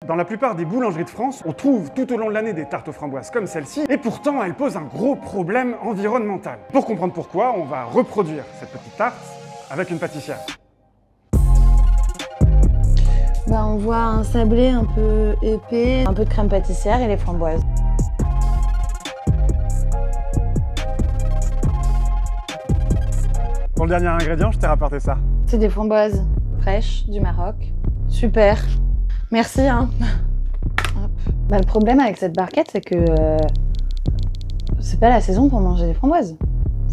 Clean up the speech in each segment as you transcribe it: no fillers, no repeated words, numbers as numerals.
Dans la plupart des boulangeries de France, on trouve tout au long de l'année des tartes aux framboises comme celle-ci, et pourtant elles posent un gros problème environnemental. Pour comprendre pourquoi, on va reproduire cette petite tarte avec une pâtissière. On voit un sablé un peu épais, un peu de crème pâtissière et les framboises. Pour le dernier ingrédient, je t'ai rapporté ça. C'est des framboises fraîches du Maroc. Super. Merci, hein. Le problème avec cette barquette, c'est que c'est pas la saison pour manger des framboises.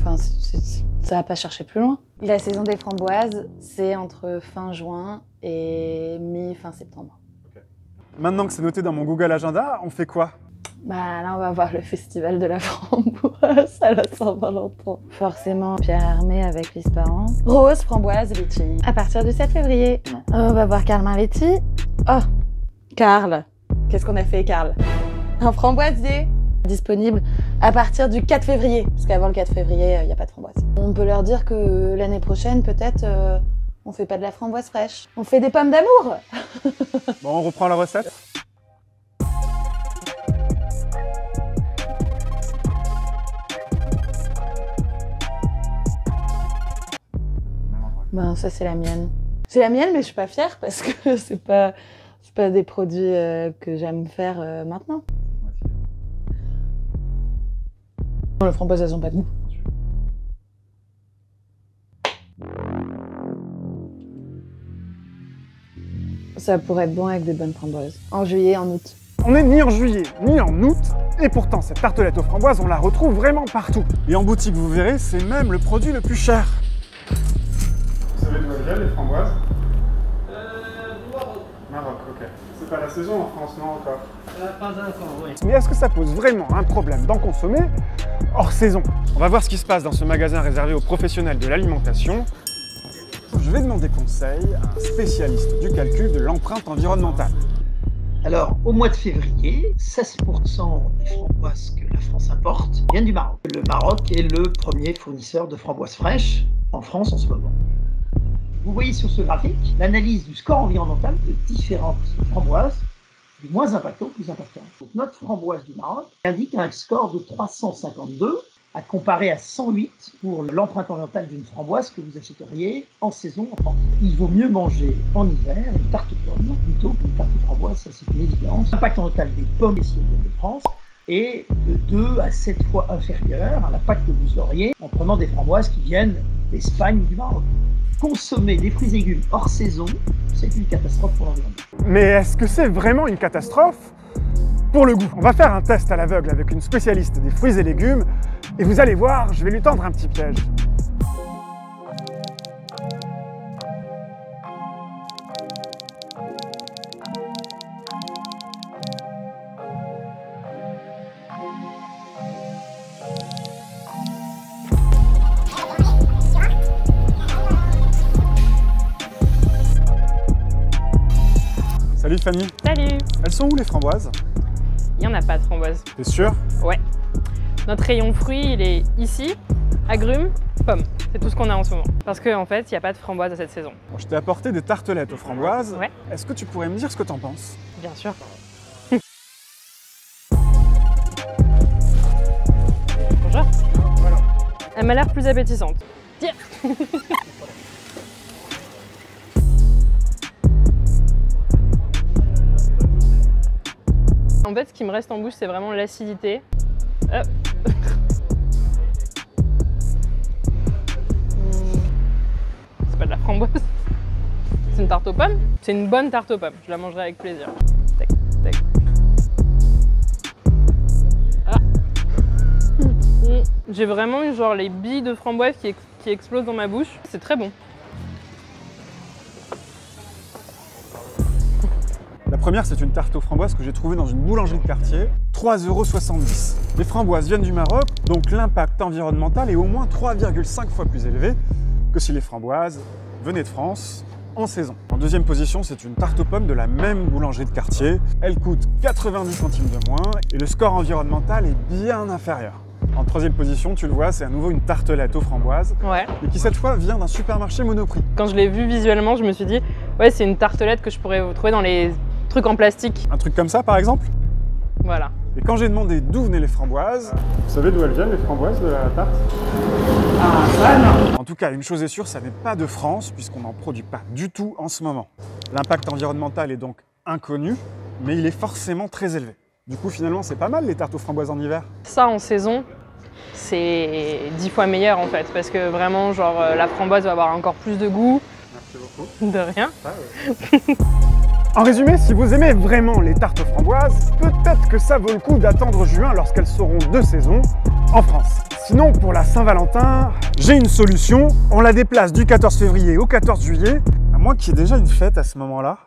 Enfin, ça va pas chercher plus loin. La saison des framboises, c'est entre fin juin et mi-fin septembre. Okay. Maintenant que c'est noté dans mon Google Agenda, on fait quoi? Là, on va voir le festival de la framboise à la Saint-Valentin. Forcément, Pierre Hermé avec l'Ispahan. Rose, framboise, litchi. À partir du 7 février, on va voir Karl Marletti. Oh, Karl. Qu'est-ce qu'on a fait, Karl? Un framboisier disponible à partir du 4 février. Parce qu'avant le 4 février, il n'y a pas de framboise. On peut leur dire que l'année prochaine, peut-être, on fait pas de la framboise fraîche. On fait des pommes d'amour. Bon, on reprend la recette. Ça c'est la mienne. C'est la mienne, mais je suis pas fière parce que c'est pas des produits que j'aime faire maintenant. Les framboises, elles ont pas de goût. Ça pourrait être bon avec des bonnes framboises. En juillet, en août. On n'est ni en juillet, ni en août, et pourtant cette tartelette aux framboises, on la retrouve vraiment partout. Et en boutique, vous verrez, c'est même le produit le plus cher. Vous savez d'où elles viennent, les framboises? Du Maroc. Maroc, ok. C'est pas la saison en France, non, encore? Pas encore, oui. Mais est-ce que ça pose vraiment un problème d'en consommer hors saison? On va voir ce qui se passe dans ce magasin réservé aux professionnels de l'alimentation. Je vais demander conseil à un spécialiste du calcul de l'empreinte environnementale. Alors, au mois de février, 16% des framboises que la France importe viennent du Maroc. Le Maroc est le premier fournisseur de framboises fraîches en France en ce moment. Vous voyez sur ce graphique l'analyse du score environnemental de différentes framboises, du moins impactant au plus impactant. Donc, notre framboise du Maroc indique un score de 352 à comparer à 108 pour l'empreinte environnementale d'une framboise que vous achèteriez en saison en France. Il vaut mieux manger en hiver une tarte pomme plutôt qu'une tarte framboise, ça c'est une évidence. L'impact environnemental des pommes et cerises de France est de 2 à 7 fois inférieur à l'impact que vous auriez en prenant des framboises qui viennent d'Espagne ou du Maroc. Consommer des fruits et légumes hors saison, c'est une catastrophe pour l'environnement. Mais est-ce que c'est vraiment une catastrophe pour le goût? On va faire un test à l'aveugle avec une spécialiste des fruits et légumes, et vous allez voir, je vais lui tendre un petit piège. Salut Fanny. Salut. Elles sont où les framboises? Il n'y en a pas de framboises. T'es sûr? Ouais. Notre rayon fruits, il est ici, agrumes, pommes. C'est tout ce qu'on a en ce moment. Parce qu'en fait, il n'y a pas de framboises à cette saison. Bon, je t'ai apporté des tartelettes aux framboises. Ouais. Est-ce que tu pourrais me dire ce que t'en penses? Bien sûr. Bonjour. Voilà. Elle m'a l'air plus appétissante. Tiens. En fait, ce qui me reste en bouche, c'est vraiment l'acidité. C'est pas de la framboise. C'est une tarte aux pommes. C'est une bonne tarte aux pommes. Je la mangerai avec plaisir. Tac, tac. Ah. J'ai vraiment eu genre les billes de framboise qui explosent dans ma bouche. C'est très bon. La première, c'est une tarte aux framboises que j'ai trouvée dans une boulangerie de quartier, 3,70 €. Les framboises viennent du Maroc, donc l'impact environnemental est au moins 3,5 fois plus élevé que si les framboises venaient de France en saison. En deuxième position, c'est une tarte aux pommes de la même boulangerie de quartier. Elle coûte 90 centimes de moins et le score environnemental est bien inférieur. En troisième position, tu le vois, c'est à nouveau une tartelette aux framboises, Ouais. et qui cette fois vient d'un supermarché Monoprix. Quand je l'ai vue visuellement, je me suis dit, ouais, c'est une tartelette que je pourrais trouver dans les Truc en plastique. Un truc comme ça, par exemple? Voilà. Et quand j'ai demandé d'où venaient les framboises, vous savez d'où elles viennent, les framboises de la tarte? Ah, ça non. En tout cas, une chose est sûre, ça n'est pas de France, puisqu'on n'en produit pas du tout en ce moment. L'impact environnemental est donc inconnu, mais il est forcément très élevé. Du coup, finalement, c'est pas mal les tartes aux framboises en hiver. Ça, en saison, c'est 10 fois meilleur en fait, parce que vraiment, genre, la framboise va avoir encore plus de goût. Merci beaucoup. De rien. En résumé, si vous aimez vraiment les tartes aux framboises, peut-être que ça vaut le coup d'attendre juin lorsqu'elles seront de saison en France. Sinon, pour la Saint-Valentin, j'ai une solution. On la déplace du 14 février au 14 juillet, à moins qu'il y ait déjà une fête à ce moment-là.